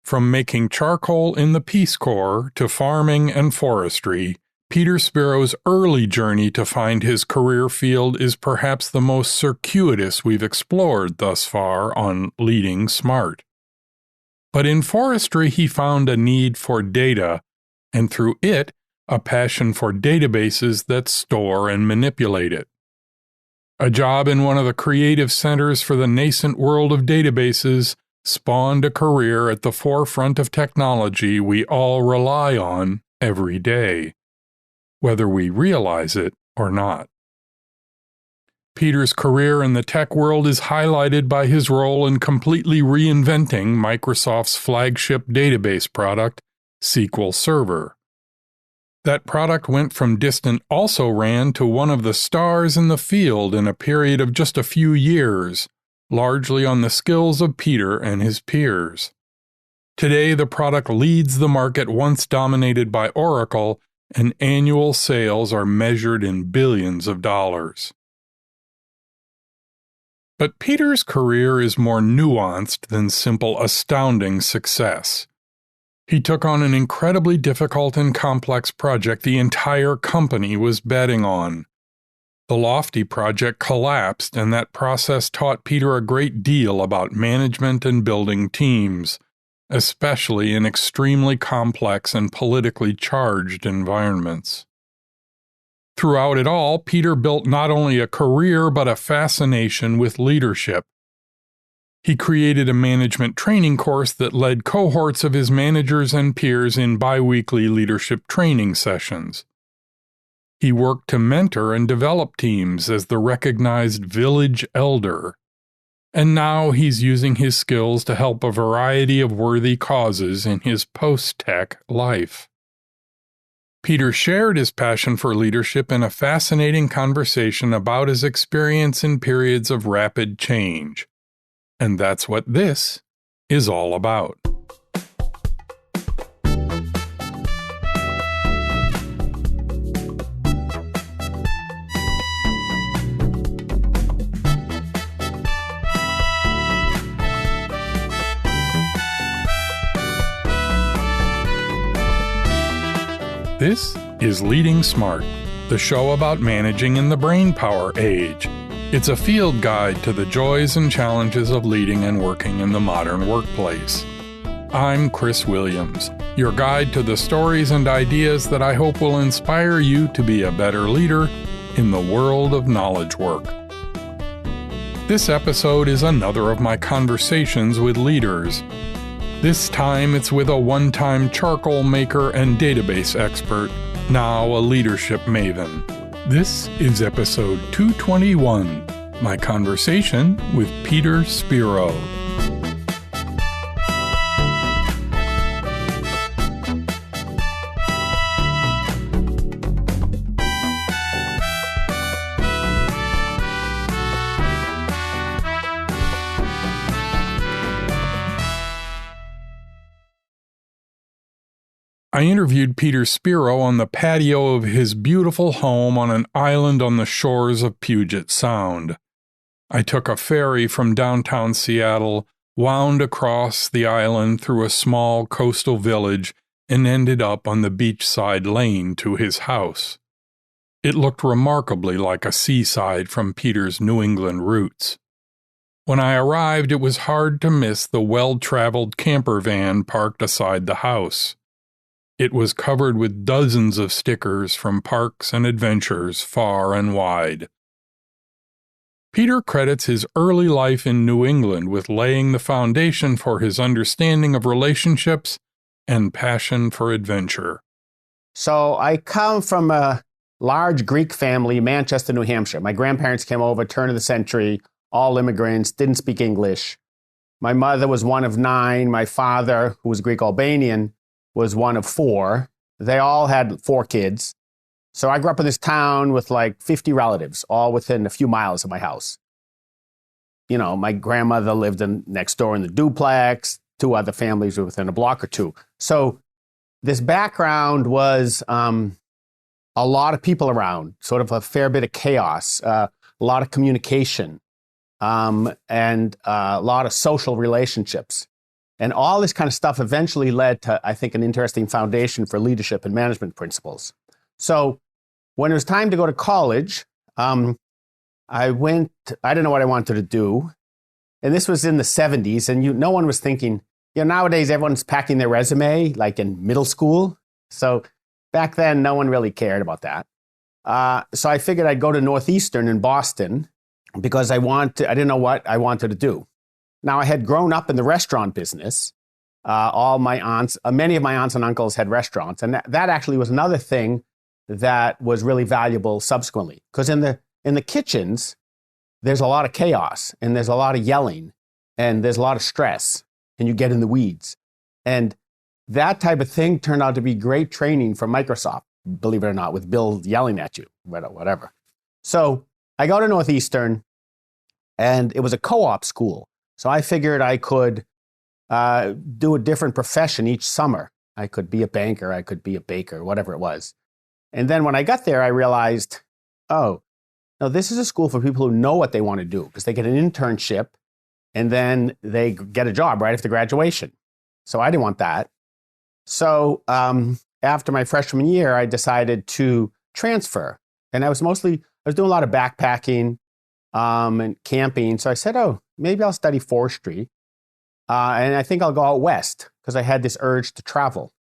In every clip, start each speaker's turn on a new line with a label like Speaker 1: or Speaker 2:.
Speaker 1: From making charcoal in the Peace Corps to farming and forestry, Peter Spiro's early journey to find his career field is perhaps the most circuitous we've explored thus far on Leading Smart. But in forestry, he found a need for data, and through it, a passion for databases that store and manipulate it. A job in one of the creative centers for the nascent world of databases spawned a career at the forefront of technology we all rely on every day, whether we realize it or not. Peter's career in the tech world is highlighted by his role in completely reinventing Microsoft's flagship database product, SQL Server. That product went from distant also-ran to one of the stars in the field in a period of just a few years, largely on the skills of Peter and his peers. Today, the product leads the market once dominated by Oracle, and annual sales are measured in billions of dollars. But Peter's career is more nuanced than simple astounding success. He took on an incredibly difficult and complex project the entire company was betting on. The Lofty project collapsed, and that process taught Peter a great deal about management and building teams, especially in extremely complex and politically charged environments. Throughout it all, Peter built not only a career but a fascination with leadership. He created a management training course that led cohorts of his managers and peers in biweekly leadership training sessions. He worked to mentor and develop teams as the recognized village elder. And now he's using his skills to help a variety of worthy causes in his post-tech life. Peter shared his passion for leadership in a fascinating conversation about his experience in periods of rapid change. And that's what this is all about. This is Leading Smart, the show about managing in the brainpower age. It's a field guide to the joys and challenges of leading and working in the modern workplace. I'm Chris Williams, your guide to the stories and ideas that I hope will inspire you to be a better leader in the world of knowledge work. This episode is another of my conversations with leaders. This time it's with a one-time charcoal maker and database expert, now a leadership maven. This is episode 221, my conversation with Peter Spiro. I interviewed Peter Spiro on the patio of his beautiful home on an island on the shores of Puget Sound. I took a ferry from downtown Seattle, wound across the island through a small coastal village, and ended up on the beachside lane to his house. It looked remarkably like a seaside from Peter's New England roots. When I arrived, it was hard to miss the well-traveled camper van parked aside the house. It was covered with dozens of stickers from parks and adventures far and wide. Peter credits his early life in New England with laying the foundation for his understanding of relationships and passion for adventure.
Speaker 2: So I come from a large Greek family in Manchester, New Hampshire. My grandparents came over, turn of the century, all immigrants, didn't speak English. My mother was one of 9. My father, who was Greek-Albanian, was one of 4. They all had 4 kids. So I grew up in this town with like 50 relatives, all within a few miles of my house. You know, my grandmother lived next door in the duplex. 2 other families were within a block or 2. So this background was a lot of people around, sort of a fair bit of chaos, a lot of communication, and a lot of social relationships. And all this kind of stuff eventually led to, I think, an interesting foundation for leadership and management principles. So when it was time to go to college, I didn't know what I wanted to do. And this was in the 70s, and no one was thinking, nowadays everyone's packing their resume like in middle school. So back then, no one really cared about that. So I figured I'd go to Northeastern in Boston because I didn't know what I wanted to do. Now, I had grown up in the restaurant business. All my aunts, many of my aunts and uncles had restaurants. And that actually was another thing that was really valuable subsequently. Because in the kitchens, there's a lot of chaos, and there's a lot of yelling, and there's a lot of stress, and you get in the weeds. And that type of thing turned out to be great training for Microsoft, believe it or not, with Bill yelling at you, whatever. So I go to Northeastern, and it was a co-op school. So I figured I could do a different profession each summer. I could be a banker, I could be a baker, whatever it was. And then when I got there, I realized, oh, no, this is a school for people who know what they want to do, because they get an internship and then they get a job right after graduation. So I didn't want that. So after my freshman year, I decided to transfer. And I was doing a lot of backpacking and camping. So I said, oh, maybe I'll study forestry. And I think I'll go out west, because I had this urge to travel.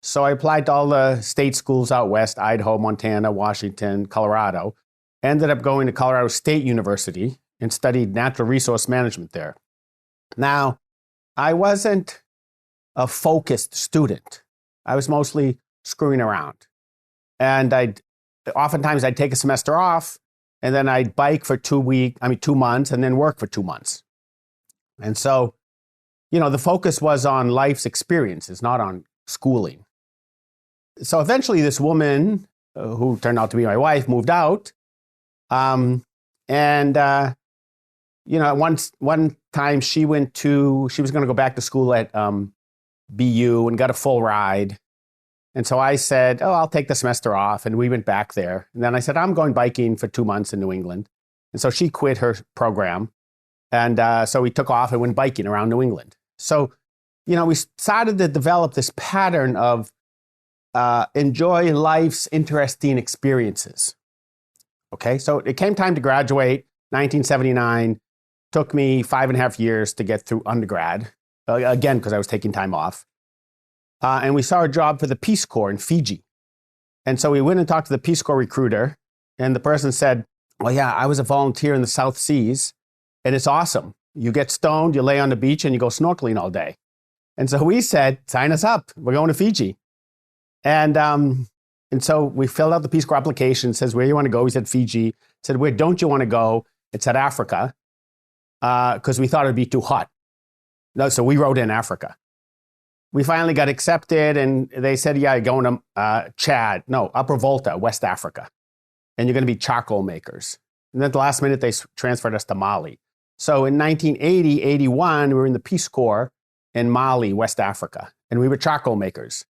Speaker 2: So I applied to all the state schools out west, Idaho, Montana, Washington, Colorado. Ended up going to Colorado State University and studied natural resource management there. Now, I wasn't a focused student. I was mostly screwing around. And oftentimes I'd take a semester off, and then I'd bike for 2 months, and then work for 2 months. And so, the focus was on life's experiences, not on schooling. So eventually this woman, who turned out to be my wife, moved out. One time she was going to go back to school at BU and got a full ride. And so I said, oh, I'll take the semester off. And we went back there. And then I said, I'm going biking for 2 months in New England. And so she quit her program. And so we took off and went biking around New England. So, we started to develop this pattern of enjoy life's interesting experiences. Okay, so it came time to graduate, 1979. Took me 5.5 years to get through undergrad, again, because I was taking time off. And we saw a job for the Peace Corps in Fiji. And so we went and talked to the Peace Corps recruiter, and the person said, well, yeah, I was a volunteer in the South Seas, and it's awesome. You get stoned, you lay on the beach, and you go snorkeling all day. And so we said, sign us up. We're going to Fiji. And so we filled out the Peace Corps application. It says, where you want to go? We said Fiji. It said, where don't you want to go? It said Africa, because we thought it would be too hot. No, so we wrote in Africa. We finally got accepted, and they said, yeah, you're going to Upper Volta, West Africa. And you're going to be charcoal makers. And then at the last minute, they transferred us to Mali. So in 1980, 81, we were in the Peace Corps in Mali, West Africa. And we were charcoal makers.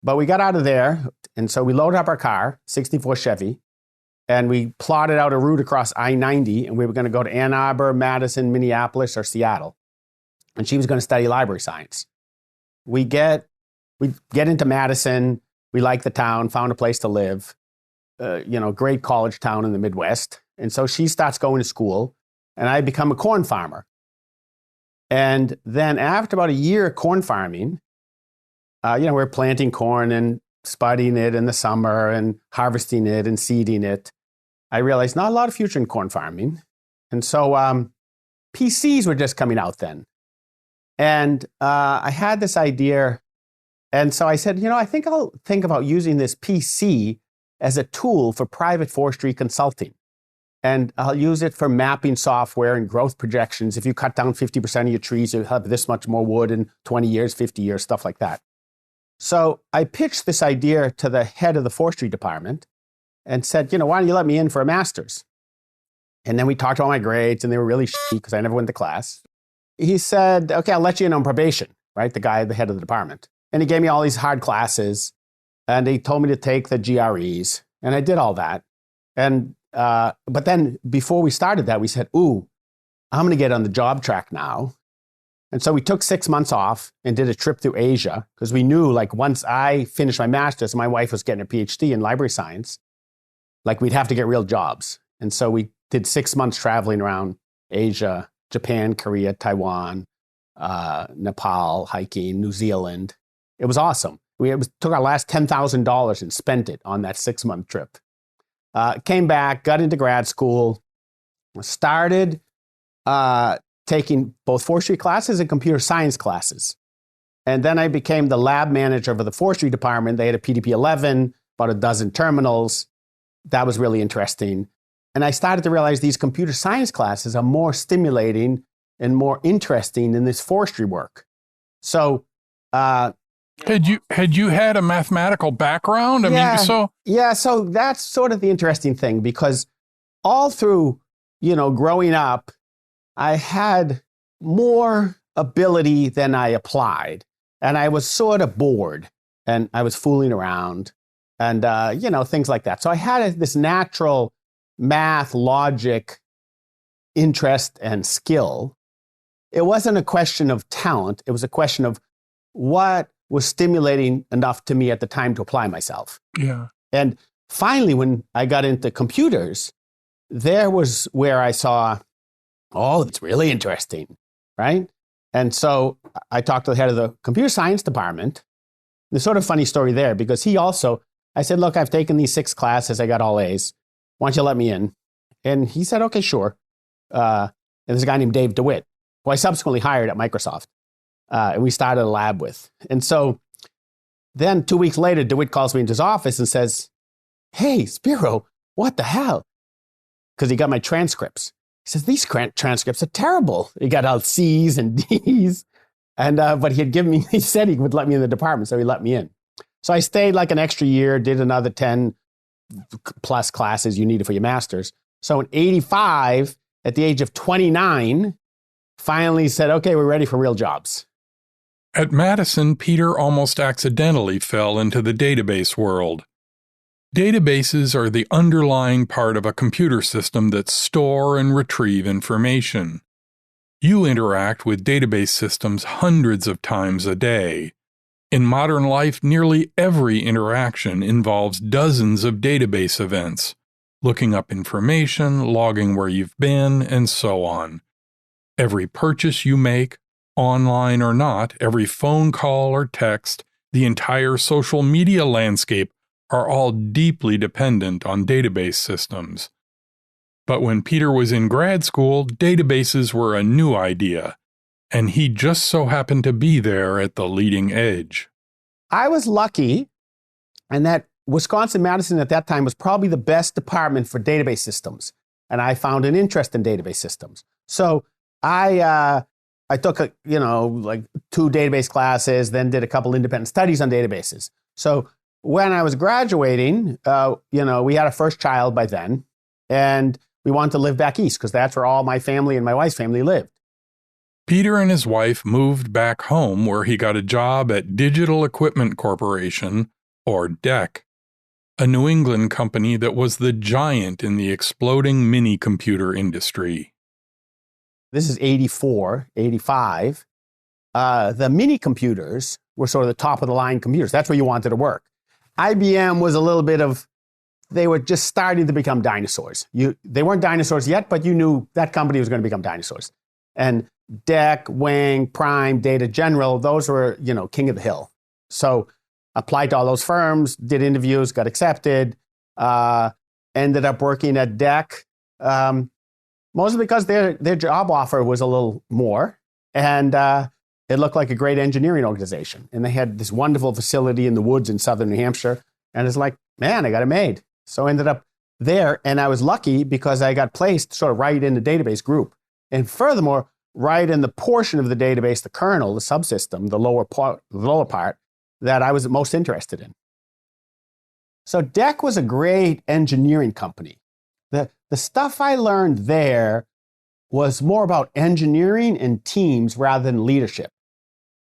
Speaker 2: But we got out of there, and so we loaded up our car, 64 Chevy, and we plotted out a route across I-90, and we were going to go to Ann Arbor, Madison, Minneapolis, or Seattle. And she was going to study library science. We get into Madison. We liked the town, found a place to live, great college town in the Midwest. And so she starts going to school, and I become a corn farmer. And then after about a year of corn farming, we're planting corn and spudding it in the summer and harvesting it and seeding it. I realized not a lot of future in corn farming. And so PCs were just coming out then. And I had this idea. And so I said, I think I'll think about using this PC as a tool for private forestry consulting. And I'll use it for mapping software and growth projections. If you cut down 50% of your trees, you'll have this much more wood in 20 years, 50 years, stuff like that. So I pitched this idea to the head of the forestry department and said, why don't you let me in for a master's? And then we talked about my grades, and they were really shitty because I never went to class. He said, okay, I'll let you in on probation, right? The head of the department. And he gave me all these hard classes, and he told me to take the GREs, and I did all that. And But then before we started that, we said, ooh, I'm going to get on the job track now. And so we took 6 months off and did a trip through Asia because we knew like once I finished my master's, my wife was getting a PhD in library science, like we'd have to get real jobs. And so we did 6 months traveling around Asia, Japan, Korea, Taiwan, Nepal, hiking, New Zealand. It was awesome. We took our last $10,000 and spent it on that 6-month trip. Came back, got into grad school, started taking both forestry classes and computer science classes. And then I became the lab manager of the forestry department. They had a PDP-11, about a dozen terminals. That was really interesting. And I started to realize these computer science classes are more stimulating and more interesting than this forestry work. So,
Speaker 1: had you had a mathematical background?
Speaker 2: So that's sort of the interesting thing because all through, growing up, I had more ability than I applied, and I was sort of bored, and I was fooling around, and things like that. So I had this natural math, logic, interest, and skill. It wasn't a question of talent. It was a question of what was stimulating enough to me at the time to apply myself.
Speaker 1: Yeah.
Speaker 2: And finally, when I got into computers, there was where I saw, oh, it's really interesting, right? And so I talked to the head of the computer science department. There's sort of a funny story there because I said, look, I've taken these 6 classes. I got all A's. Why don't you let me in? And he said, okay, sure. And there's a guy named Dave DeWitt, who I subsequently hired at Microsoft. And we started a lab with. And so then 2 weeks later, DeWitt calls me into his office and says, hey, Spiro, what the hell? Because he got my transcripts. He says, these transcripts are terrible. He got all C's and D's. And, but he said he would let me in the department, so he let me in. So I stayed like an extra year, did another 10 plus classes you needed for your master's. So in 85, at the age of 29, finally said, okay, we're ready for real jobs.
Speaker 1: At Madison, Peter almost accidentally fell into the database world. Databases are the underlying part of a computer system that store and retrieve information. You interact with database systems hundreds of times a day. In modern life, nearly every interaction involves dozens of database events, looking up information, logging where you've been, and so on. Every purchase you make, online or not, every phone call or text, the entire social media landscape are all deeply dependent on database systems. But when Peter was in grad school, databases were a new idea, and he just so happened to be there at the leading edge.
Speaker 2: I was lucky, and that Wisconsin-Madison at that time was probably the best department for database systems, and I found an interest in database systems. So I took like 2 database classes, then did a couple independent studies on databases. So when I was graduating, we had a first child by then, and we wanted to live back east because that's where all my family and my wife's family lived.
Speaker 1: Peter and his wife moved back home where he got a job at Digital Equipment Corporation, or DEC, a New England company that was the giant in the exploding mini-computer industry.
Speaker 2: This is 84, 85. The mini computers were sort of the top of the line computers. That's where you wanted to work. IBM was a little bit of, they were just starting to become dinosaurs. They weren't dinosaurs yet, but you knew that company was going to become dinosaurs. And DEC, Wang, Prime, Data General, those were, king of the hill. So applied to all those firms, did interviews, got accepted, ended up working at DEC, mostly because their job offer was a little more, and it looked like a great engineering organization. And they had this wonderful facility in the woods in southern New Hampshire, and it's like, man, I got it made. So I ended up there, and I was lucky because I got placed sort of right in the database group. And furthermore, right in the portion of the database, the kernel, the subsystem, the lower part that I was most interested in. So DEC was a great engineering company. The stuff I learned there was more about engineering and teams rather than leadership.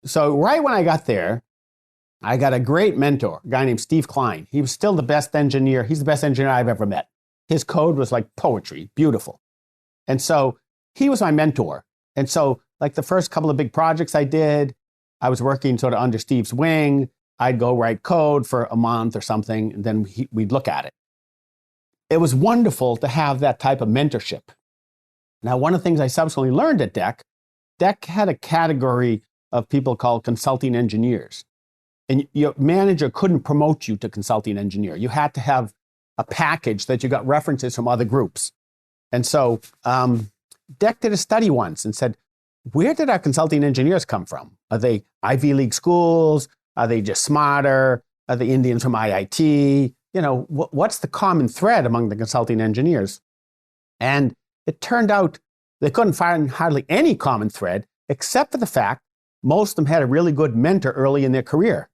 Speaker 2: So right when I got there, I got a great mentor, a guy named Steve Klein. He was still the best engineer. He's the best engineer I've ever met. His code was like poetry, beautiful. And so he was my mentor. And so like the first couple of big projects I did, I was working sort of under Steve's wing. I'd go write code for a month or something, and then we'd look at it. It was wonderful to have that type of mentorship. Now, one of the things I subsequently learned at DEC had a category of people called consulting engineers. And your manager couldn't promote you to consulting engineer. You had to have a package that you got references from other groups. And so DEC did a study once and said, where did our consulting engineers come from? Are they Ivy League schools? Are they just smarter? Are they Indians from IIT? You know, what's the common thread among the consulting engineers? And it turned out they couldn't find hardly any common thread, except for the fact most of them had a really good mentor early in their career.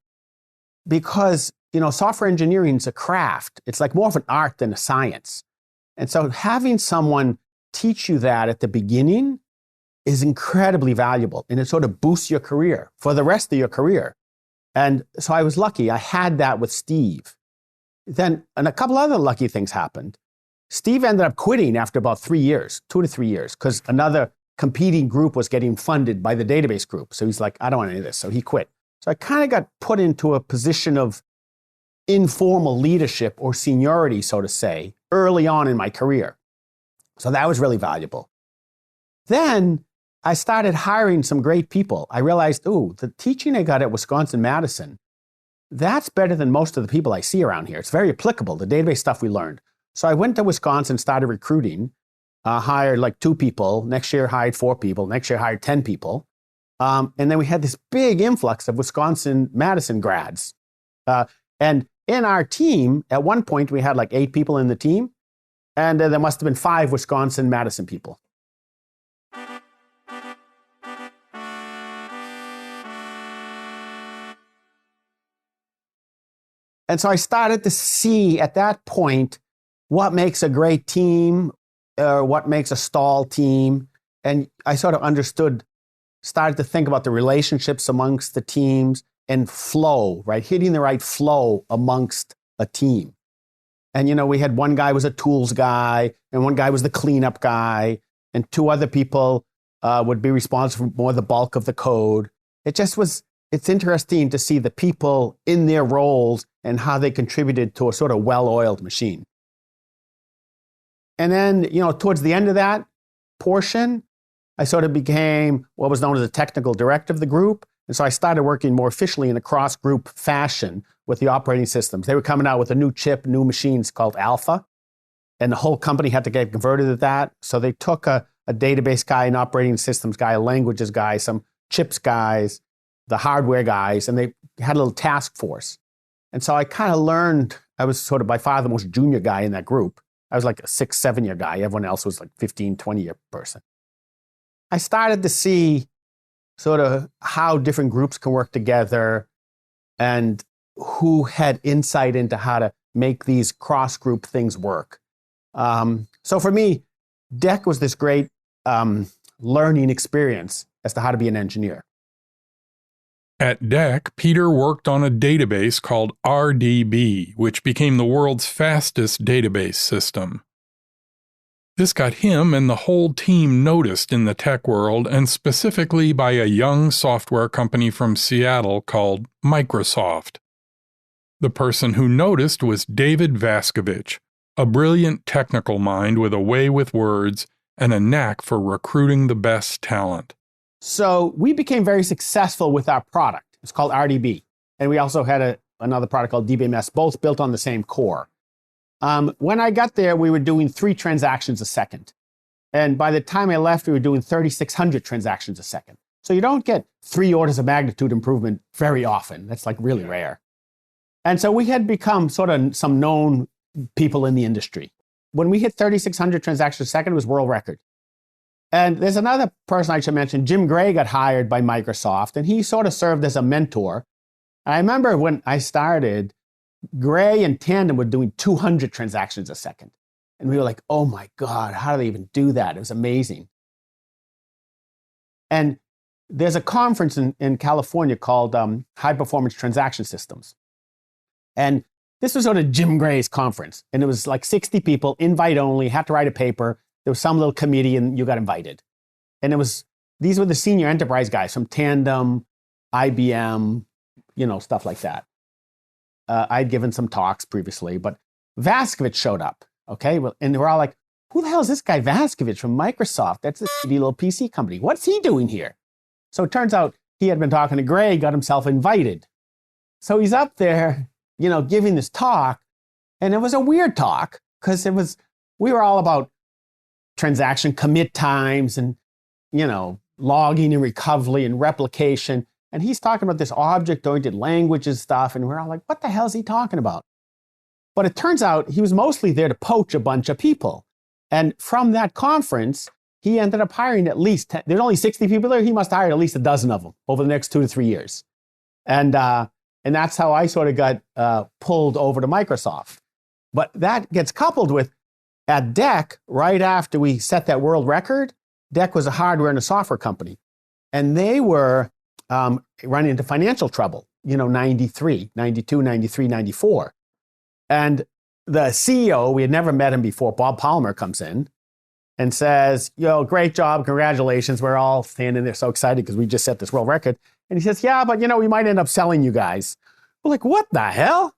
Speaker 2: Because, you know, software engineering is a craft. It's like more of an art than a science. And so having someone teach you that at the beginning is incredibly valuable, and it sort of boosts your career for the rest of your career. And so I was lucky. I had that with Steve. Then, and a couple other lucky things happened. Steve ended up quitting after about 3 years, 2 to 3 years, because another competing group was getting funded by the database group. So he's like, I don't want any of this. So he quit. So I kind of got put into a position of informal leadership or seniority, so to say, early on in my career. So that was really valuable. Then I started hiring some great people. I realized, ooh, the teaching I got at Wisconsin-Madison, that's better than most of the people I see around here. It's very applicable, the database stuff we learned. So I went to Wisconsin, started recruiting, hired like 2 people. Next year, hired 4 people. Next year, hired 10 people. And then we had this big influx of Wisconsin-Madison grads. And in our team, at one point, we had like 8 people in the team. And there must have been 5 Wisconsin-Madison people. And so I started to see at that point what makes a great team, what makes a stall team. And I sort of started to think about the relationships amongst the teams and flow, right? Hitting the right flow amongst a team. And, you know, we had one guy was a tools guy, and one guy was the cleanup guy, and 2 other people would be responsible for more the bulk of the code. It's interesting to see the people in their roles and how they contributed to a sort of well-oiled machine. And then, you know, towards the end of that portion, I sort of became what was known as the technical director of the group. And so I started working more officially in a cross-group fashion with the operating systems. They were coming out with a new chip, new machines called Alpha, and the whole company had to get converted to that. So they took a database guy, an operating systems guy, a languages guy, some chips guys, the hardware guys, and they had a little task force. And so I kind of learned, I was sort of by far the most junior guy in that group. I was like a 6, 7-year guy. Everyone else was like 15, 20-year person. I started to see sort of how different groups can work together and who had insight into how to make these cross-group things work. So for me, DEC was this great learning experience as to how to be an engineer.
Speaker 1: At DEC, Peter worked on a database called RDB, which became the world's fastest database system. This got him and the whole team noticed in the tech world, and specifically by a young software company from Seattle called Microsoft. The person who noticed was David Vaskovich, a brilliant technical mind with a way with words and a knack for recruiting the best talent.
Speaker 2: So we became very successful with our product. It's called RDB. And we also had another product called DBMS, both built on the same core. When I got there, we were doing 3 transactions a second. And by the time I left, we were doing 3,600 transactions a second. So you don't get 3 orders of magnitude improvement very often. That's like really rare. And so we had become sort of some known people in the industry. When we hit 3,600 transactions a second, it was world record. And there's another person I should mention. Jim Gray got hired by Microsoft, and he sort of served as a mentor. I remember when I started, Gray and Tandem were doing 200 transactions a second. And we were like, oh my God, how do they even do that? It was amazing. And there's a conference in California called High Performance Transaction Systems. And this was sort of Jim Gray's conference. And it was like 60 people, invite only, had to write a paper. There was some little committee and you got invited. And these were the senior enterprise guys from Tandem, IBM, stuff like that. I'd given some talks previously, but Vaskovich showed up. Okay. Well, and we're all like, who the hell is this guy Vaskovich from Microsoft? That's a shitty little PC company. What's he doing here? So it turns out he had been talking to Gray, got himself invited. So he's up there, giving this talk. And it was a weird talk because we were all about transaction commit times and, logging and recovery and replication. And he's talking about this object-oriented languages stuff. And we're all like, what the hell is he talking about? But it turns out he was mostly there to poach a bunch of people. And from that conference, he ended up hiring at least 10. There's only 60 people there. He must have hired at least a dozen of them over the next 2 to 3 years. And that's how I sort of got pulled over to Microsoft. But that gets coupled with, at DEC, right after we set that world record, DEC was a hardware and a software company. And they were running into financial trouble, 93, 92, 93, 94. And the CEO, we had never met him before, Bob Palmer, comes in and says, great job, congratulations. We're all standing there so excited because we just set this world record. And he says, yeah, but we might end up selling you guys. We're like, what the hell?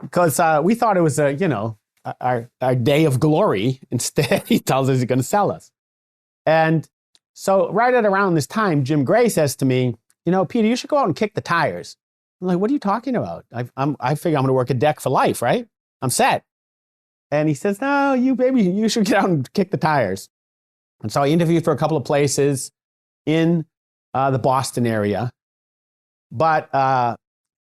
Speaker 2: Because we thought it was our day of glory. Instead, he tells us he's going to sell us. And so right at around this time, Jim Gray says to me, Peter, you should go out and kick the tires. I'm like, what are you talking about? I figure I'm going to work at DEC for life, right? I'm set. And he says, no, you should get out and kick the tires. And so I interviewed for a couple of places in the Boston area. But,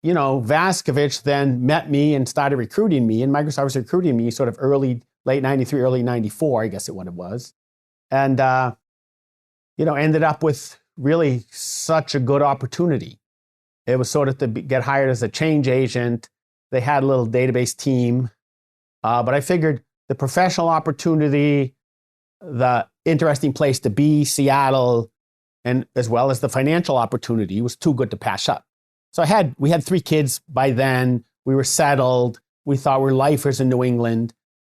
Speaker 2: Vaskovich then met me and started recruiting me. And Microsoft was recruiting me sort of late 93, early 94, I guess it was. And, ended up with really such a good opportunity. It was sort of to get hired as a change agent. They had a little database team. But I figured the professional opportunity, the interesting place to be, Seattle, and as well as the financial opportunity was too good to pass up. So we had 3 kids by then. We were settled. We thought we were lifers in New England.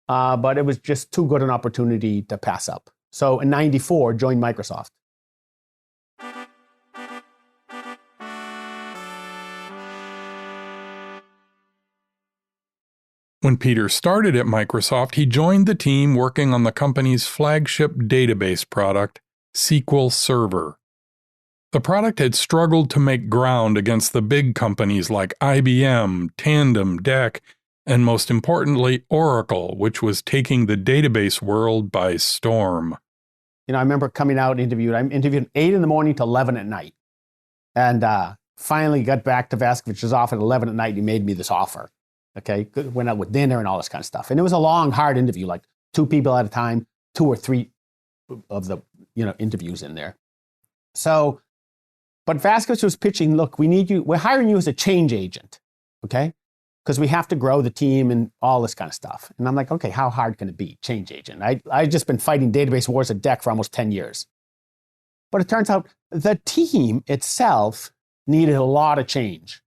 Speaker 2: But it was just too good an opportunity to pass up. So in 94, joined Microsoft.
Speaker 1: When Peter started at Microsoft, he joined the team working on the company's flagship database product, SQL Server. The product had struggled to make ground against the big companies like IBM, Tandem, DEC, and most importantly, Oracle, which was taking the database world by storm.
Speaker 2: I remember coming out and interviewed. I interviewed 8 in the morning to 11 at night. And finally got back to Vaskovich's office at 11 at night and he made me this offer. Okay, went out with dinner and all this kind of stuff. And it was a long, hard interview, like 2 people at a time, 2 or 3 of the interviews in there. So, but Vaskovich was pitching, look, we need you, we're hiring you as a change agent, okay? Because we have to grow the team and all this kind of stuff. And I'm like, okay, how hard can it be, change agent? I've just been fighting database wars at DEC for almost 10 years. But it turns out the team itself needed a lot of change.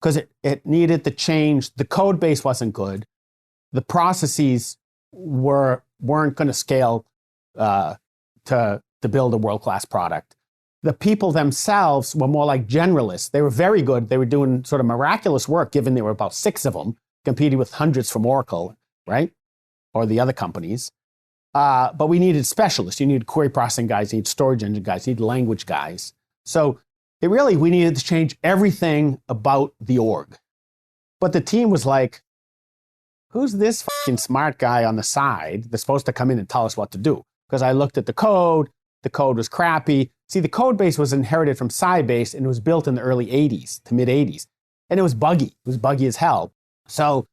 Speaker 2: Because it needed to change. The code base wasn't good. The processes weren't going to scale to build a world-class product. The people themselves were more like generalists. They were very good. They were doing sort of miraculous work, given there were about 6 of them, competing with hundreds from Oracle, right? Or the other companies. But we needed specialists. You needed query processing guys, you need storage engine guys, you need language guys. So we needed to change everything about the org. But the team was like, who's this fucking smart guy on the side that's supposed to come in and tell us what to do? Because I looked at the code was crappy. See, the code base was inherited from Sybase and it was built in the early 80s to mid 80s. And it was buggy. It was buggy as hell. So,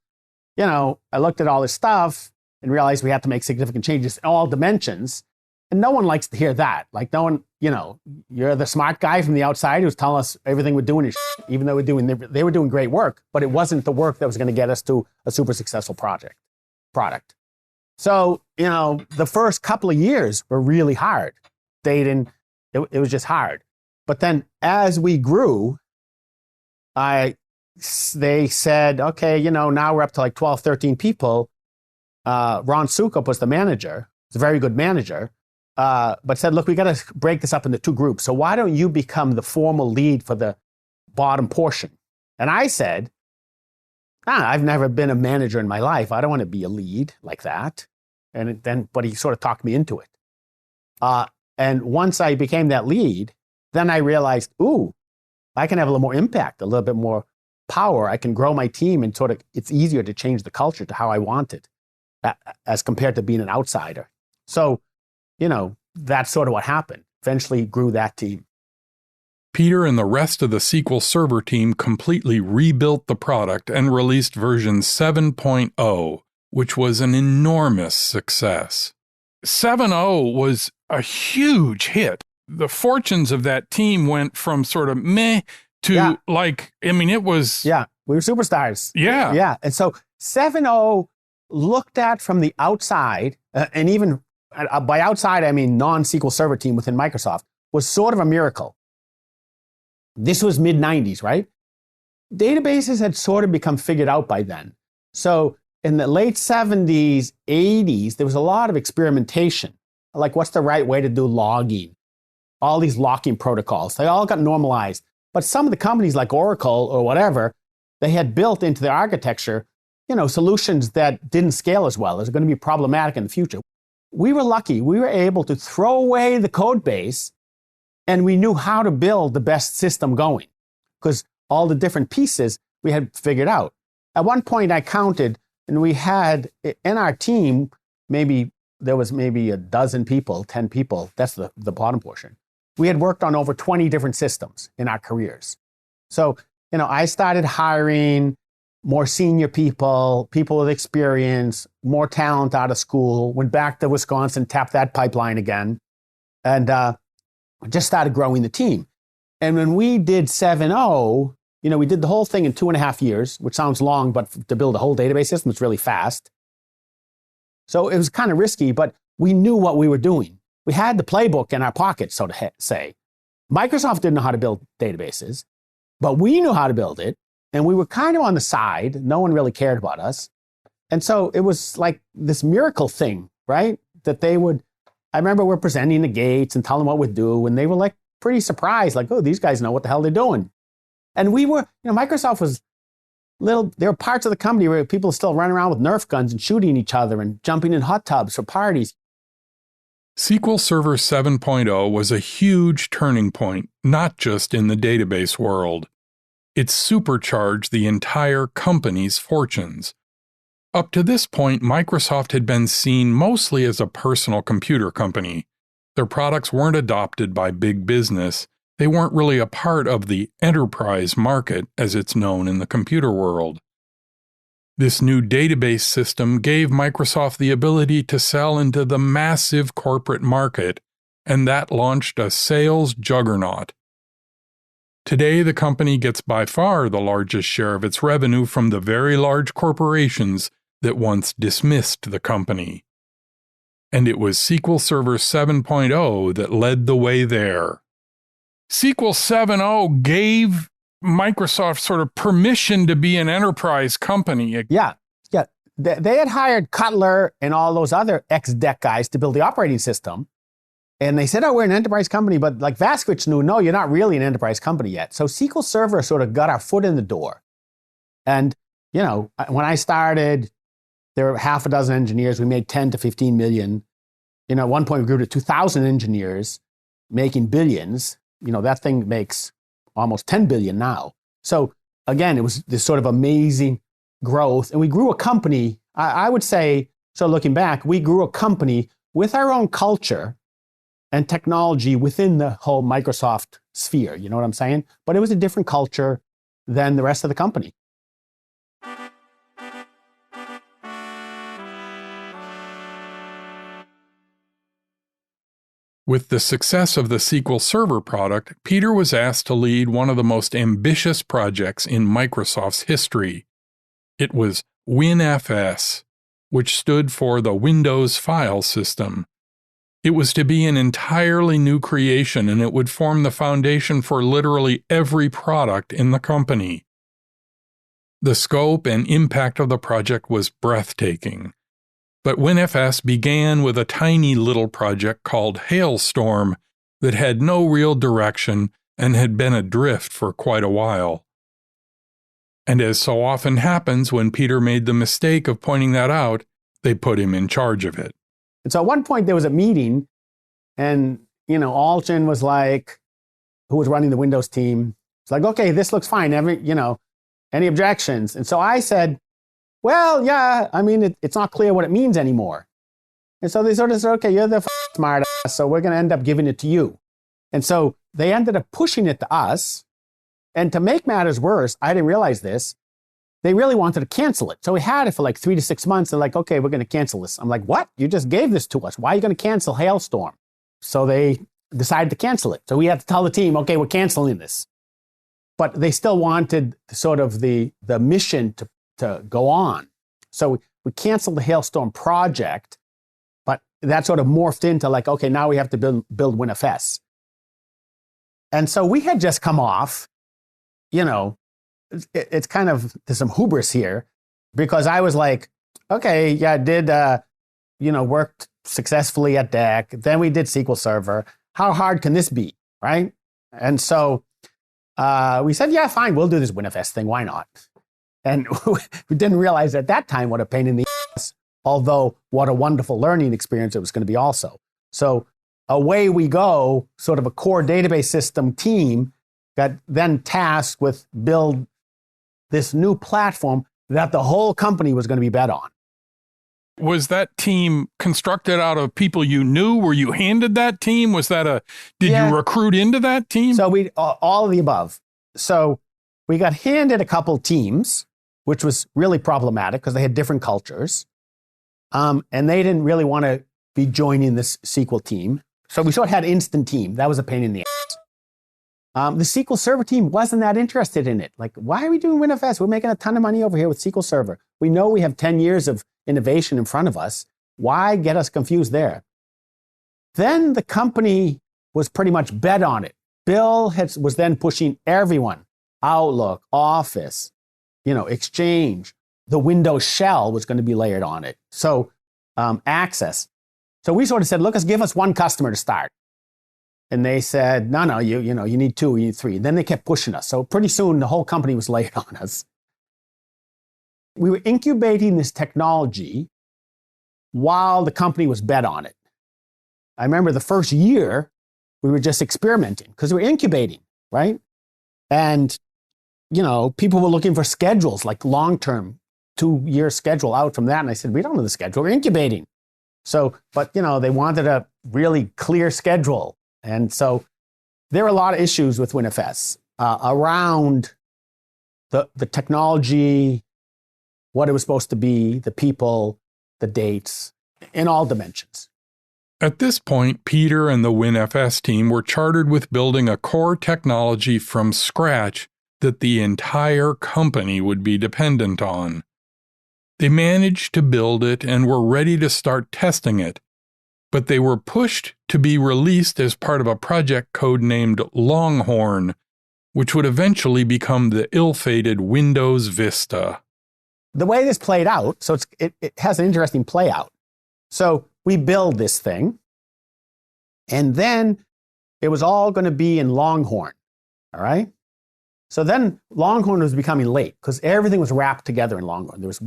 Speaker 2: I looked at all this stuff and realized we had to make significant changes in all dimensions. And no one likes to hear that. Like no one, you're the smart guy from the outside who's telling us everything we're doing is shit, even though they were doing great work, but it wasn't the work that was going to get us to a super successful product. So, the first couple of years were really hard. It was just hard. But then as we grew, they said, okay, now we're up to like 12, 13 people. Ron Sukup was the manager. He's a very good manager. But said, look, we got to break this up into two groups. So why don't you become the formal lead for the bottom portion? And I said, I've never been a manager in my life. I don't want to be a lead like that. But he sort of talked me into it. And once I became that lead, then I realized, I can have a little more impact, a little bit more power. I can grow my team and it's easier to change the culture to how I want it as compared to being an outsider. So, that's sort of what happened. Eventually grew that team.
Speaker 1: Peter and the rest of the SQL Server team completely rebuilt the product and released version 7.0, which was an enormous success. 7.0 was a huge hit. The fortunes of that team went from sort of meh to it was...
Speaker 2: Yeah, we were superstars.
Speaker 1: Yeah.
Speaker 2: Yeah, and so 7.0 looked at from the outside, and even by outside, I mean non-SQL Server team within Microsoft, was sort of a miracle. This was mid-90s, right? Databases had sort of become figured out by then. So in the late 70s, 80s, there was a lot of experimentation. Like, what's the right way to do logging? All these locking protocols, they all got normalized. But some of the companies like Oracle or whatever, they had built into their architecture, solutions that didn't scale as well, as going to be problematic in the future. We were lucky. We were able to throw away the code base, and we knew how to build the best system going because all the different pieces we had figured out. At one point I counted, and we had in our team, there was maybe a dozen people, 10 people. That's the bottom portion. We had worked on over 20 different systems in our careers. So, I started hiring more senior people with experience, more talent out of school, went back to Wisconsin, tapped that pipeline again, and just started growing the team. And when we did 7.0, we did the whole thing in 2.5 years, which sounds long, but to build a whole database system, it's really fast. So it was kind of risky, but we knew what we were doing. We had the playbook in our pocket, so to say. Microsoft didn't know how to build databases, but we knew how to build it. And we were kind of on the side. No one really cared about us. And so it was like this miracle thing, right? That they would, I remember we're presenting the Gates and telling them what we'd do. And they were like pretty surprised, like, oh, these guys know what the hell they're doing. And we were, Microsoft was there were parts of the company where people still running around with Nerf guns and shooting each other and jumping in hot tubs for parties.
Speaker 1: SQL Server 7.0 was a huge turning point, not just in the database world. It supercharged the entire company's fortunes. Up to this point, Microsoft had been seen mostly as a personal computer company. Their products weren't adopted by big business. They weren't really a part of the enterprise market as it's known in the computer world. This new database system gave Microsoft the ability to sell into the massive corporate market, and that launched a sales juggernaut. Today, the company gets by far the largest share of its revenue from the very large corporations that once dismissed the company. And it was SQL Server 7.0 that led the way there. SQL 7.0 gave Microsoft sort of permission to be an enterprise company.
Speaker 2: Yeah. They had hired Cutler and all those other ex-DEC guys to build the operating system. And they said, oh, we're an enterprise company. But like Vasquez knew, no, you're not really an enterprise company yet. So SQL Server sort of got our foot in the door. And, when I started, there were half a dozen engineers. We made 10 to 15 million. At one point, we grew to 2,000 engineers making billions. That thing makes almost 10 billion now. So again, it was this sort of amazing growth. And we grew a company, I would say, so looking back, we grew a company with our own culture and technology within the whole Microsoft sphere. You know what I'm saying? But it was a different culture than the rest of the company.
Speaker 1: With the success of the SQL Server product, Peter was asked to lead one of the most ambitious projects in Microsoft's history. It was WinFS, which stood for the Windows File System. It was to be an entirely new creation, and it would form the foundation for literally every product in the company. The scope and impact of the project was breathtaking. But WinFS began with a tiny little project called Hailstorm that had no real direction and had been adrift for quite a while. And as so often happens when Peter made the mistake of pointing that out, they put him in charge of it.
Speaker 2: And so at one point there was a meeting, and, Alchin was like, who was running the Windows team, it's like, okay, this looks fine. Any objections? And so I said, well, yeah, it's not clear what it means anymore. And so they sort of said, okay, you're the smart ass, so we're going to end up giving it to you. And so they ended up pushing it to us. And to make matters worse, I didn't realize this, they really wanted to cancel it. So we had it for like 3 to 6 months. They're like, okay, we're going to cancel this. I'm like, what? You just gave this to us. Why are you going to cancel Hailstorm? So they decided to cancel it. So we had to tell the team, okay, we're canceling this. But they still wanted sort of the mission to go on. So we canceled the Hailstorm project, but that sort of morphed into like, okay, now we have to build WinFS. And so we had just come off, it's kind of, there's some hubris here, because I was like, okay, yeah, I did, worked successfully at DEC. Then we did SQL Server. How hard can this be, right? And so we said, yeah, fine, we'll do this WinFS thing. Why not? And we didn't realize at that time what a pain in the ass, although what a wonderful learning experience it was going to be also. So away we go, sort of a core database system team got then tasked with build this new platform that the whole company was going to be bet on.
Speaker 1: Was that team constructed out of people you knew? Were you handed that team? Did you recruit into that team?
Speaker 2: So we, all of the above. So we got handed a couple teams, which was really problematic because they had different cultures. And they didn't really want to be joining this SQL team. So we sort of had instant team. That was a pain in the ass. The SQL Server team wasn't that interested in it. Like, why are we doing WinFS? We're making a ton of money over here with SQL Server. We know we have 10 years of innovation in front of us. Why get us confused there? Then the company was pretty much bet on it. Bill was then pushing everyone. Outlook, Office, Exchange. The Windows shell was going to be layered on it. So Access. So we sort of said, look, give us one customer to start. And they said, no, you need 2, you need 3. Then they kept pushing us. So pretty soon the whole company was layered on us. We were incubating this technology while the company was bet on it. I remember the first year we were just experimenting because we were incubating, right? And, people were looking for schedules, like long-term, 2-year schedule out from that. And I said, we don't know the schedule, we're incubating. So, but, they wanted a really clear schedule. And so there were a lot of issues with WinFS around the technology, what it was supposed to be, the people, the dates, in all dimensions.
Speaker 1: At this point, Peter and the WinFS team were chartered with building a core technology from scratch that the entire company would be dependent on. They managed to build it and were ready to start testing it, but they were pushed to be released as part of a project codenamed Longhorn, which would eventually become the ill-fated Windows Vista.
Speaker 2: The way this played out, so it has an interesting play out. So we build this thing, and then it was all going to be in Longhorn, all right? So then Longhorn was becoming late because everything was wrapped together in Longhorn. There was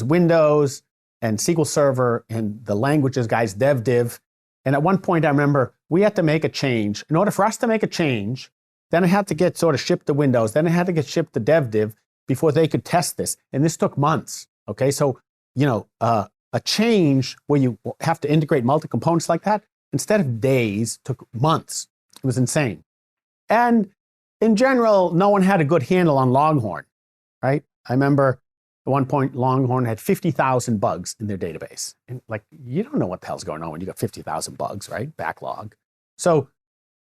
Speaker 2: Windows and SQL Server and the languages guys, dev. And at one point I remember we had to make a change. In order for us to make a change, then it had to get sort of shipped to Windows. Then it had to get shipped to dev before they could test this. And this took months. Okay, so, a change where you have to integrate multi-components like that, instead of days, took months. It was insane. And in general, no one had a good handle on Longhorn, right? I remember at one point, Longhorn had 50,000 bugs in their database. And you don't know what the hell's going on when you got 50,000 bugs, right? Backlog. So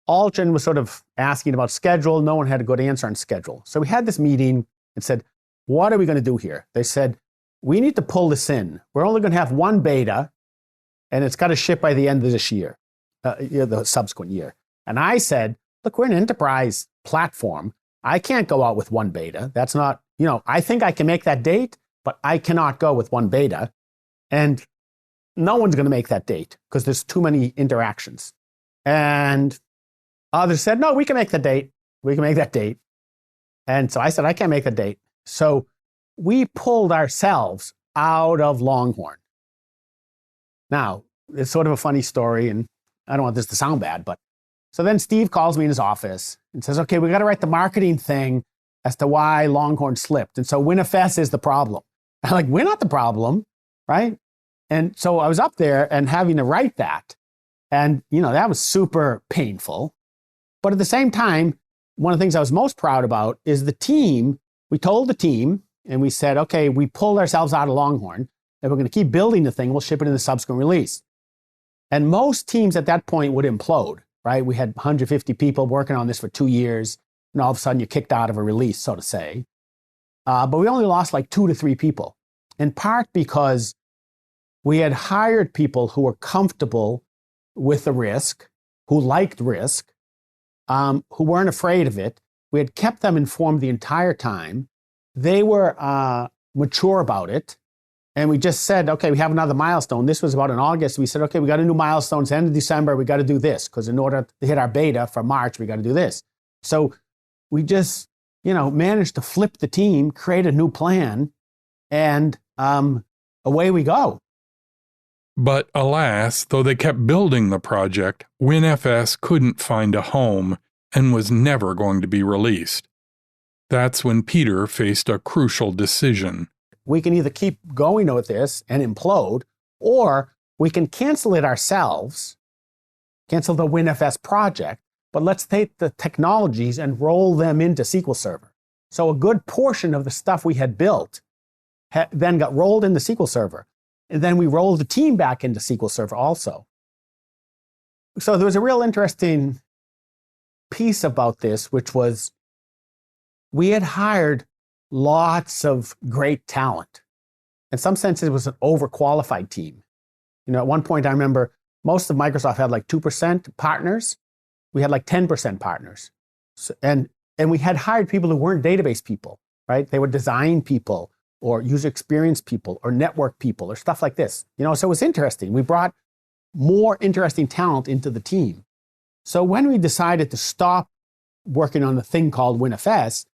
Speaker 2: Alchin was sort of asking about schedule. No one had a good answer on schedule. So we had this meeting and said, what are we going to do here? They said, we need to pull this in. We're only going to have one beta, and it's got to ship by the end of this year, the subsequent year. And I said, look, we're an enterprise platform. I can't go out with one beta. That's not, I think I can make that date, but I cannot go with one beta. And no one's going to make that date because there's too many interactions. And others said, no, we can make the date. We can make that date. And so I said, I can't make the date. So we pulled ourselves out of Longhorn. Now, it's sort of a funny story, and I don't want this to sound bad, but so then Steve calls me in his office and says, okay, we got to write the marketing thing as to why Longhorn slipped. And so WinFS is the problem. I'm like, we're not the problem, right? And so I was up there and having to write that. And, that was super painful. But at the same time, one of the things I was most proud about is the team. We told the team and we said, okay, we pulled ourselves out of Longhorn and we're going to keep building the thing. We'll ship it in the subsequent release. And most teams at that point would implode, right? We had 150 people working on this for 2 years. And all of a sudden you're kicked out of a release, so to say. But we only lost like 2 to 3 people, in part because we had hired people who were comfortable with the risk, who liked risk, who weren't afraid of it. We had kept them informed the entire time. They were mature about it. And we just said, okay, we have another milestone. This was about in August. We said, okay, we got a new milestone. It's end of December. We got to do this because in order to hit our beta for March, we got to do this. So we just, managed to flip the team, create a new plan, and away we go.
Speaker 1: But alas, though they kept building the project, WinFS couldn't find a home and was never going to be released. That's when Peter faced a crucial decision.
Speaker 2: We can either keep going with this and implode, or we can cancel it ourselves, cancel the WinFS project, but let's take the technologies and roll them into SQL Server. So a good portion of the stuff we had built then got rolled into SQL Server. And then we rolled the team back into SQL Server also. So there was a real interesting piece about this, which was we had hired lots of great talent. In some senses, it was an overqualified team. At one point, I remember most of Microsoft had like 2% partners. We had like 10% partners. So, and we had hired people who weren't database people, right? They were design people or user experience people or network people or stuff like this. So it was interesting. We brought more interesting talent into the team. So when we decided to stop working on the thing called WinFS,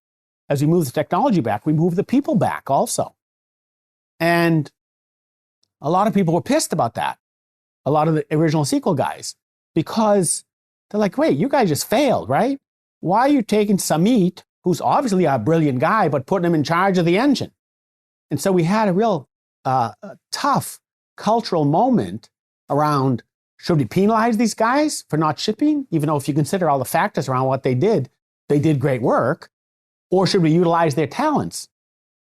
Speaker 2: as we moved the technology back, we moved the people back also. And a lot of people were pissed about that. A lot of the original SQL guys, because they're like, wait, you guys just failed, right? Why are you taking Samit, who's obviously a brilliant guy, but putting him in charge of the engine? And so we had a real tough cultural moment around, should we penalize these guys for not shipping? Even though if you consider all the factors around what they did great work. Or should we utilize their talents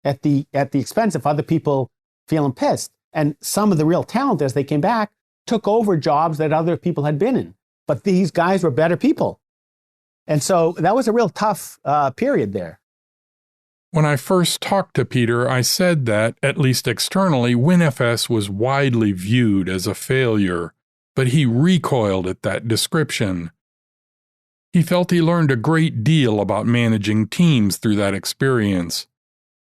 Speaker 2: at the expense of other people feeling pissed? And some of the real talent, as they came back, took over jobs that other people had been in. But these guys were better people. And so that was a real tough period there.
Speaker 1: When I first talked to Peter, I said that, at least externally, WinFS was widely viewed as a failure, but he recoiled at that description. He felt he learned a great deal about managing teams through that experience.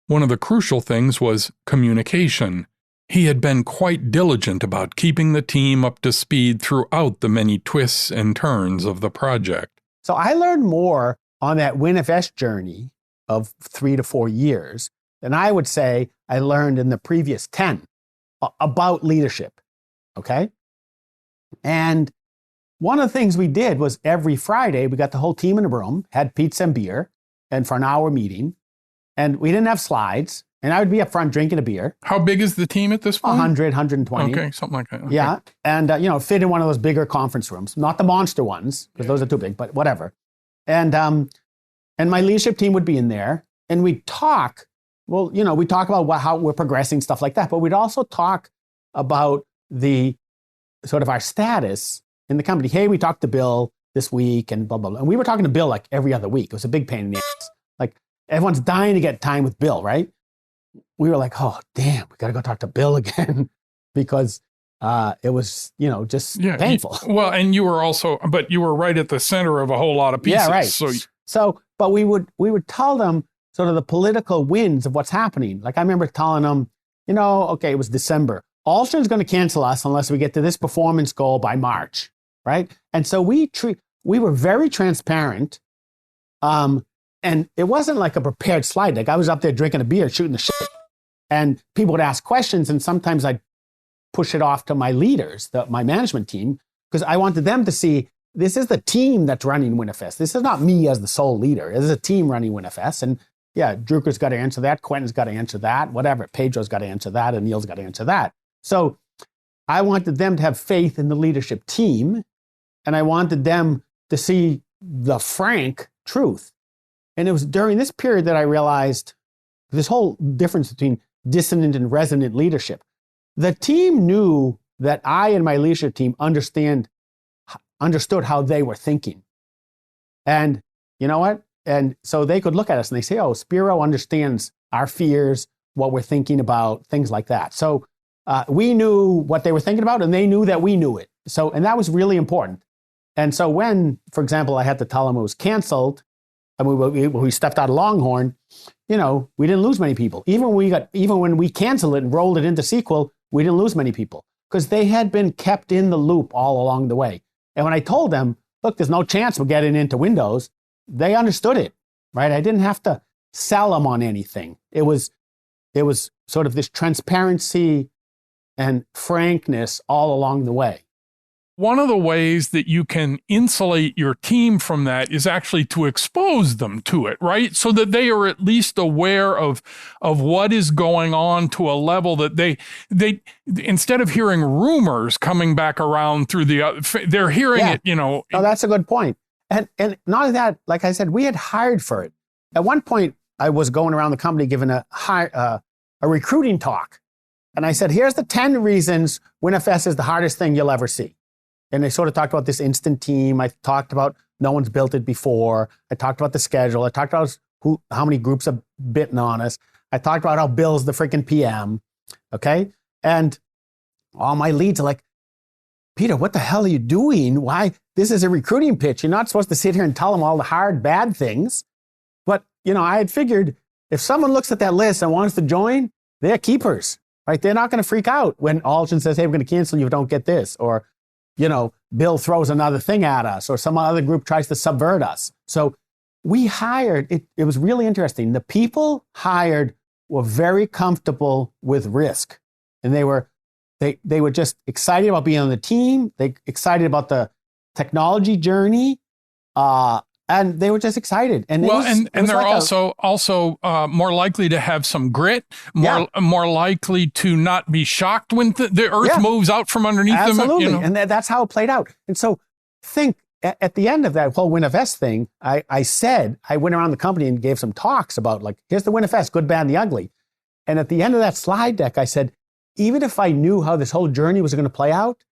Speaker 1: One of the crucial things was communication. He had been quite diligent about keeping the team up to speed throughout the many twists and turns of the project.
Speaker 2: So I learned more on that WinFS journey of 3 to 4 years than I would say I learned in the previous 10 about leadership, okay? And one of the things we did was every Friday, we got the whole team in a room, had pizza and beer, and for an hour meeting, and we didn't have slides, and I would be up front drinking a beer.
Speaker 1: How big is the team at this point?
Speaker 2: 100, 120.
Speaker 1: Okay, something like that. Okay.
Speaker 2: Yeah, and fit in one of those bigger conference rooms, not the monster ones, because those are too big, but whatever. And my leadership team would be in there, and we'd talk. Well, we talk about how we're progressing, stuff like that, but we'd also talk about the sort of our status in the company. Hey, we talked to Bill this week and blah, blah, blah. And we were talking to Bill like every other week. It was a big pain in the ass. Like everyone's dying to get time with Bill, right? We were like, oh, damn, we got to go talk to Bill again because it was, just painful.
Speaker 1: Well, and you were right at the center of a whole lot of pieces.
Speaker 2: Yeah, right. But we would tell them, sort of the political winds of what's happening. Like I remember telling them, okay, it was December. Alston's going to cancel us unless we get to this performance goal by March, right? And so we were very transparent. And it wasn't like a prepared slide deck. I was up there drinking a beer, shooting the shit. And people would ask questions, and sometimes I'd push it off to my leaders, my management team, because I wanted them to see this is the team that's running WinFS. This is not me as the sole leader. This is a team running WinFS. And yeah, Drucker's got to answer that. Quentin's got to answer that. Whatever. Pedro's got to answer that. And Neil's got to answer that. So I wanted them to have faith in the leadership team. And I wanted them to see the frank truth. And it was during this period that I realized this whole difference between dissonant and resonant leadership. The team knew that I and my leadership team understood how they were thinking. And you know what? And so they could look at us and they say, oh, Spiro understands our fears, what we're thinking about, things like that. So we knew what they were thinking about, and they knew that we knew it. So, and that was really important. And so when, for example, I had to tell them it was canceled, and we stepped out of Longhorn, we didn't lose many people. Even when we canceled it and rolled it into SQL, we didn't lose many people because they had been kept in the loop all along the way. And when I told them, look, there's no chance we're getting into Windows, they understood it, right? I didn't have to sell them on anything. It was sort of this transparency and frankness all along the way.
Speaker 1: One of the ways that you can insulate your team from that is actually to expose them to it, right? So that they are at least aware of what is going on to a level that they instead of hearing rumors coming back around through they're hearing it,
Speaker 2: No, that's a good point. And not only that, like I said, we had hired for it. At one point, I was going around the company giving a recruiting talk. And I said, here's the 10 reasons WinFS is the hardest thing you'll ever see. And I sort of talked about this instant team. I talked about no one's built it before. I talked about the schedule. I talked about how many groups have bitten on us. I talked about how Bill's the freaking PM. Okay. And all my leads are like, Peter, what the hell are you doing? Why? This is a recruiting pitch. You're not supposed to sit here and tell them all the hard, bad things. But, I had figured if someone looks at that list and wants to join, they're keepers, right? They're not going to freak out when Alton says, hey, we're going to cancel you if you don't get this. Or, Bill throws another thing at us, or some other group tries to subvert us. So we hired, it was really interesting. The people hired were very comfortable with risk. And they were just excited about being on the team. They excited about the technology journey. And they were just excited. And
Speaker 1: they're also more likely to have some grit, more likely to not be shocked when the earth moves out from underneath them.
Speaker 2: Absolutely. And that's how it played out. And so think at the end of that whole WinFS thing, I went around the company and gave some talks about here's the WinFS, good, bad, and the ugly. And at the end of that slide deck, I said, even if I knew how this whole journey was going to play out,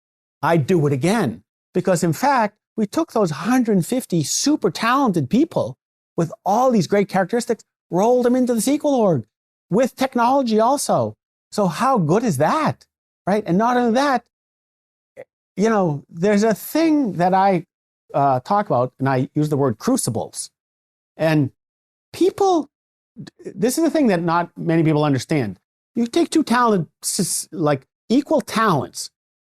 Speaker 2: I'd do it again. Because in fact, we took those 150 super talented people with all these great characteristics, rolled them into the SQL org with technology also. So how good is that, right? And not only that, there's a thing that I talk about, and I use the word crucibles. And this is the thing that not many people understand. You take two talented, equal talents,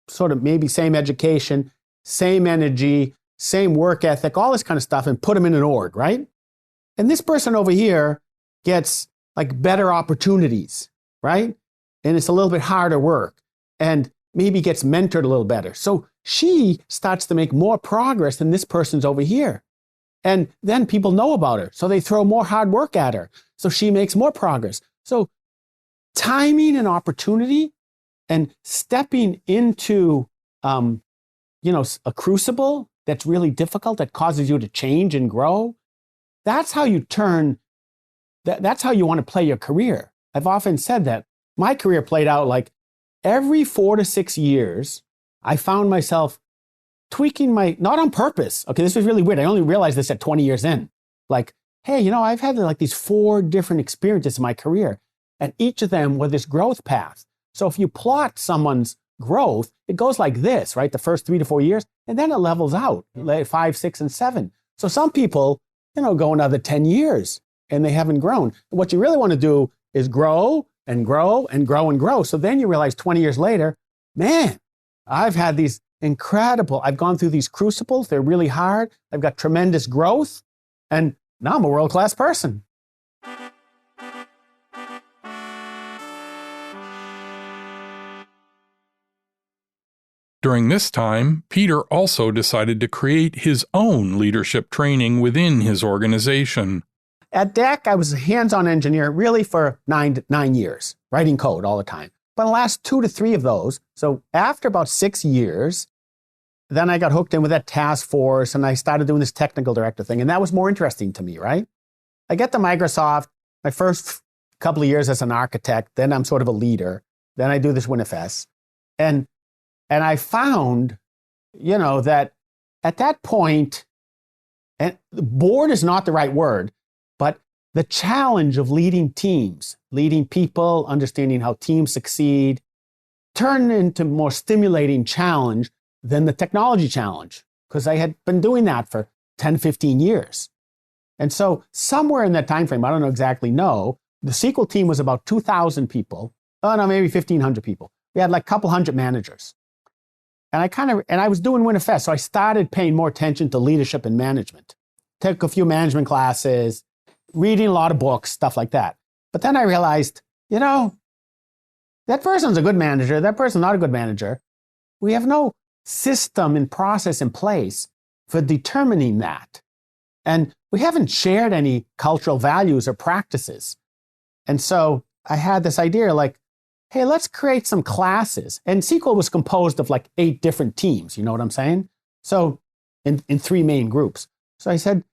Speaker 2: sort of maybe same education, same energy, same work ethic, all this kind of stuff, and put them in an org, right? And this person over here gets better opportunities, right? And it's a little bit harder work and maybe gets mentored a little better. So she starts to make more progress than this person's over here. And then people know about her. So they throw more hard work at her. So she makes more progress. So timing and opportunity and stepping into a crucible that's really difficult, that causes you to change and grow, that's how you that's how you want to play your career. I've often said that my career played out every 4 to 6 years, I found myself tweaking not on purpose. Okay, this was really weird. I only realized this at 20 years in. Hey, I've had these 4 different experiences in my career, and each of them were this growth path. So if you plot someone's growth, it goes like this, right? The first 3 to 4 years, and then it levels out, 5, 6, and 7. So some people, go another 10 years. and they haven't grown. What you really want to do is grow and grow and grow and grow. So then you realize 20 years later, man, I've had these I've gone through these crucibles. They're really hard. I've got tremendous growth. And now I'm a world-class person.
Speaker 1: During this time, Peter also decided to create his own leadership training within his organization.
Speaker 2: At DEC, I was a hands-on engineer really for nine years, writing code all the time. But the last 2 to 3 of those, so after about 6 years, then I got hooked in with that task force and I started doing this technical director thing. And that was more interesting to me, right? I get to Microsoft, my first couple of years as an architect, then I'm sort of a leader. Then I do this WinFS. And I found, that at that point, and bored is not the right word, but the challenge of leading teams, leading people, understanding how teams succeed, turned into more stimulating challenge than the technology challenge, because I had been doing that for 10, 15 years. And so somewhere in that time frame, I don't exactly know, the SQL team was about 2,000 people. Oh, no, maybe 1,500 people. We had like a couple hundred managers. And I was doing WinFS, so I started paying more attention to leadership and management. Took a few management classes, reading a lot of books, stuff like that. But then I realized, that person's a good manager, that person's not a good manager. We have no system and process in place for determining that. And we haven't shared any cultural values or practices. And so I had this idea like, hey, let's create some classes. And SQL was composed of like 8 different teams, you know what I'm saying? So in 3 main groups. So I said,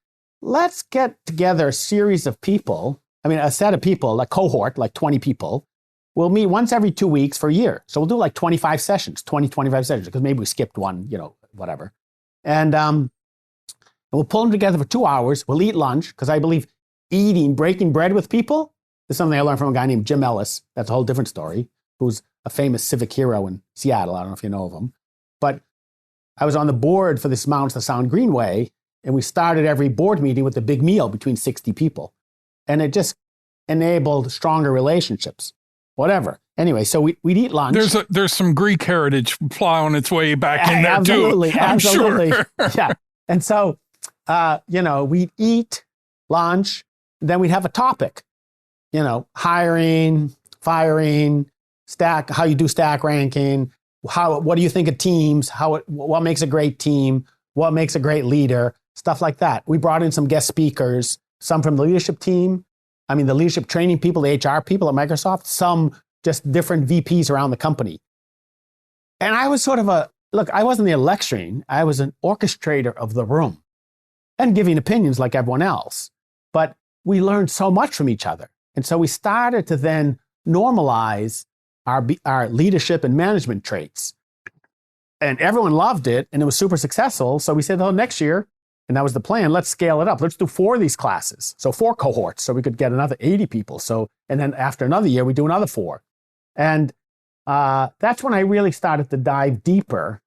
Speaker 2: let's get together a series of people, a set of people, a cohort, like 20 people. We'll meet once every 2 weeks for a year. So we'll do like 25 sessions, 25 sessions, because maybe we skipped one, whatever. And we'll pull them together for 2 hours. We'll eat lunch, because I believe breaking bread with people, is something I learned from a guy named Jim Ellis. That's a whole different story, who's a famous civic hero in Seattle. I don't know if you know of him. But I was on the board for this Mountains to Sound Greenway, and we started every board meeting with a big meal between 60 people. And it just enabled stronger relationships, whatever. Anyway, so we'd eat lunch.
Speaker 1: There's some Greek heritage plowing its way back in there
Speaker 2: absolutely,
Speaker 1: too.
Speaker 2: Absolutely.
Speaker 1: Sure.
Speaker 2: Yeah. And so, we'd eat lunch, then we'd have a topic. Hiring, firing, how you do stack ranking, what do you think of teams, what makes a great team, what makes a great leader, stuff like that. We brought in some guest speakers, some from the leadership team, the leadership training people, the HR people at Microsoft, some just different VPs around the company. And I was sort of I wasn't the lecturing, I was an orchestrator of the room and giving opinions like everyone else. But we learned so much from each other. And so we started to then normalize our leadership and management traits. And everyone loved it, and it was super successful. So we said, next year, and that was the plan, let's scale it up. Let's do 4 of these classes. So 4 cohorts, so we could get another 80 people. And then after another year, we do another 4. And that's when I really started to dive deeper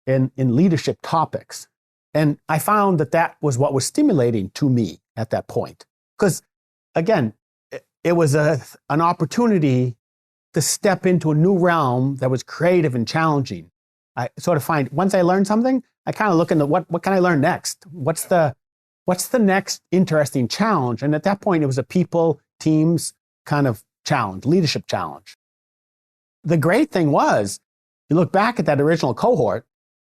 Speaker 2: in leadership topics. And I found that was what was stimulating to me at that point. Because again, it was an opportunity to step into a new realm that was creative and challenging. I sort of find once I learn something, I kind of look into what can I learn next? What's the next interesting challenge? And at that point, it was a people, teams kind of challenge, leadership challenge. The great thing was, you look back at that original cohort,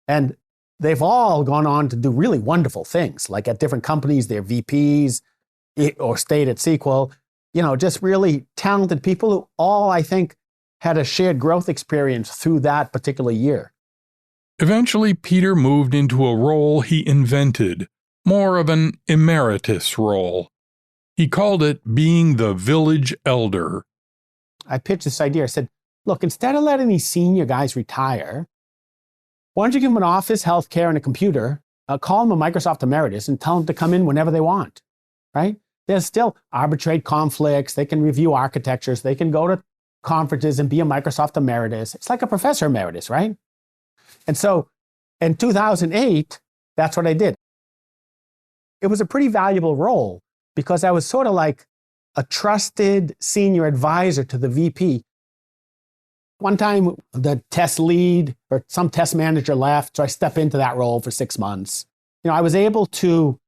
Speaker 2: and they've all gone on to do really wonderful things, like at different companies, they're VPs, or stayed at SQL, just really talented people who all, I think, had a shared growth experience through that particular year.
Speaker 1: Eventually, Peter moved into a role he invented, more of an emeritus role. He called it being the village elder.
Speaker 2: I pitched this idea. I said, look, instead of letting these senior guys retire, why don't you give them an office, healthcare, and a computer, call them a Microsoft emeritus, and tell them to come in whenever they want, right? They'll still arbitrate conflicts. They can review architectures. They can go to conferences and be a Microsoft emeritus. It's like a professor emeritus, right? And so in 2008, that's what I did. It was a pretty valuable role because I was sort of like a trusted senior advisor to the VP. One time, the test lead or some test manager left, so I stepped into that role for 6 months. I was able to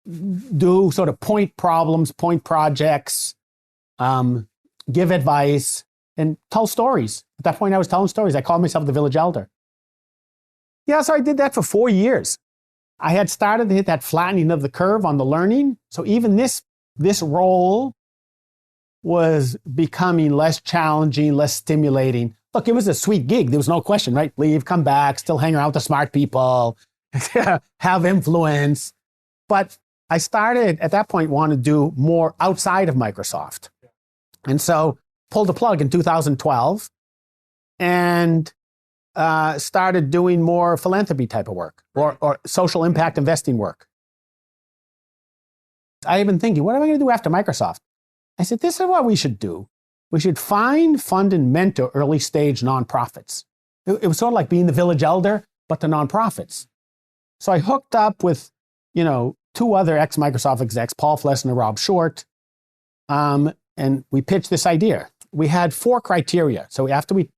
Speaker 2: do sort of point problems, point projects, give advice, and tell stories. At that point, I was telling stories. I called myself the village elder. Yeah, so I did that for 4 years. I had started to hit that flattening of the curve on the learning. So even this role was becoming less challenging, less stimulating. Look, it was a sweet gig. There was no question, right? Leave, come back, still hang around with the smart people, have influence. But I started at that point wanting to do more outside of Microsoft. And so pulled the plug in 2012 and started doing more philanthropy type of work or social impact investing work. I had been thinking, what am I going to do after Microsoft? I said, this is what we should do. We should find, fund, and mentor early stage nonprofits. It was sort of like being the village elder, but the nonprofits. So I hooked up with, 2 other ex-Microsoft execs, Paul Flessner and Rob Short, and we pitched this idea. We had 4 criteria. So after we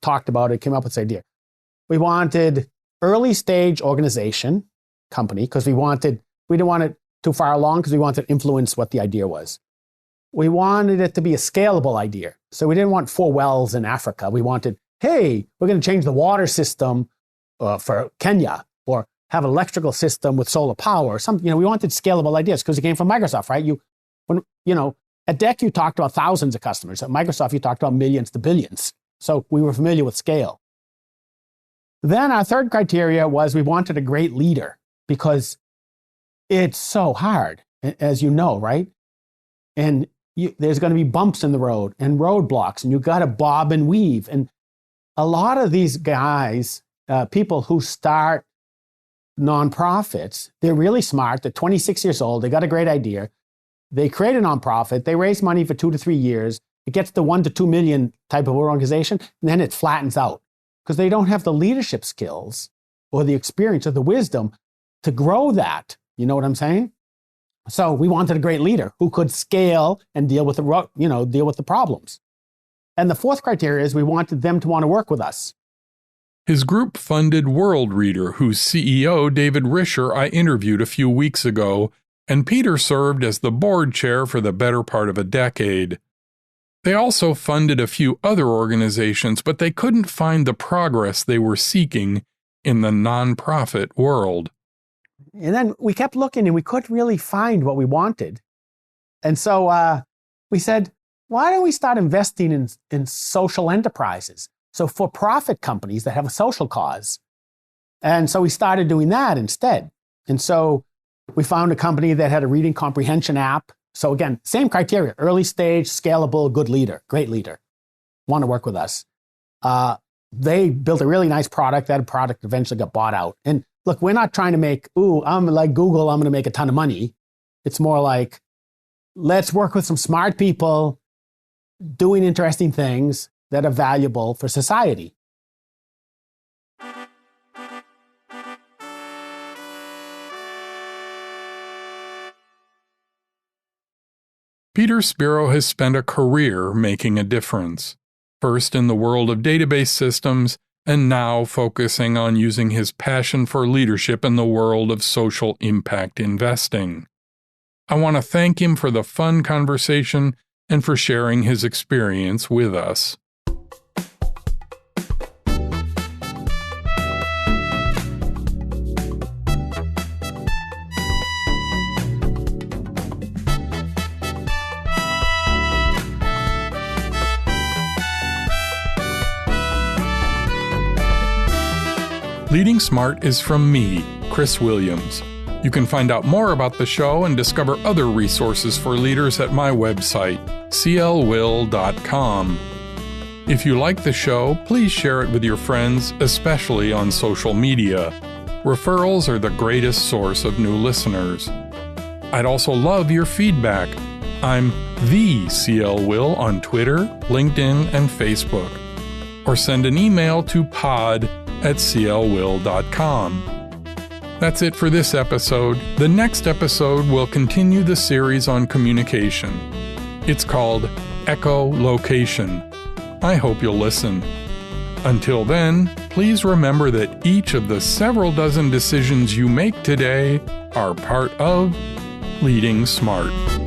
Speaker 2: talked about it, came up with this idea. We wanted early stage organization, company, because we didn't want it too far along because we wanted to influence what the idea was. We wanted it to be a scalable idea. So we didn't want 4 wells in Africa. We wanted, hey, we're going to change the water system for Kenya, or have an electrical system with solar power or something. We wanted scalable ideas because it came from Microsoft, right? At DEC, you talked about thousands of customers. At Microsoft, you talked about millions to billions. So we were familiar with scale. Then our third criteria was we wanted a great leader because it's so hard, as you know, right? And there's going to be bumps in the road and roadblocks, and you got to bob and weave. And a lot of these guys, people who start nonprofits, they're really smart. They're 26 years old. They got a great idea. They create a nonprofit. They raise money for 2 to 3 years. It gets to 1 to 2 million type of organization, and then it flattens out because they don't have the leadership skills or the experience or the wisdom to grow that. You know what I'm saying? So we wanted a great leader who could scale and deal with the problems. And the fourth criteria is we wanted them to want to work with us.
Speaker 1: His group funded World Reader, whose CEO, David Risher, I interviewed a few weeks ago, and Peter served as the board chair for the better part of a decade. They also funded a few other organizations, but they couldn't find the progress they were seeking in the nonprofit world.
Speaker 2: And then we kept looking and we couldn't really find what we wanted. And so we said, why don't we start investing in social enterprises? So for-profit companies that have a social cause. And so we started doing that instead. And so we found a company that had a reading comprehension app. So again, same criteria, early stage, scalable, good leader, great leader, want to work with us. They built a really nice product. That product eventually got bought out. And look, we're not trying to make, I'm like Google, I'm going to make a ton of money. It's more like, let's work with some smart people doing interesting things that are valuable for society.
Speaker 1: Peter Spiro has spent a career making a difference, first in the world of database systems, and now focusing on using his passion for leadership in the world of social impact investing. I want to thank him for the fun conversation and for sharing his experience with us. Leading Smart is from me, Chris Williams. You can find out more about the show and discover other resources for leaders at my website, clwill.com. If you like the show, please share it with your friends, especially on social media. Referrals are the greatest source of new listeners. I'd also love your feedback. I'm the CL Will on Twitter, LinkedIn, and Facebook. Or send an email to pod@clwill.com. That's it for this episode. The next episode will continue the series on communication. It's called Echolocation. I hope you'll listen. Until then, please remember that each of the several dozen decisions you make today are part of leading smart.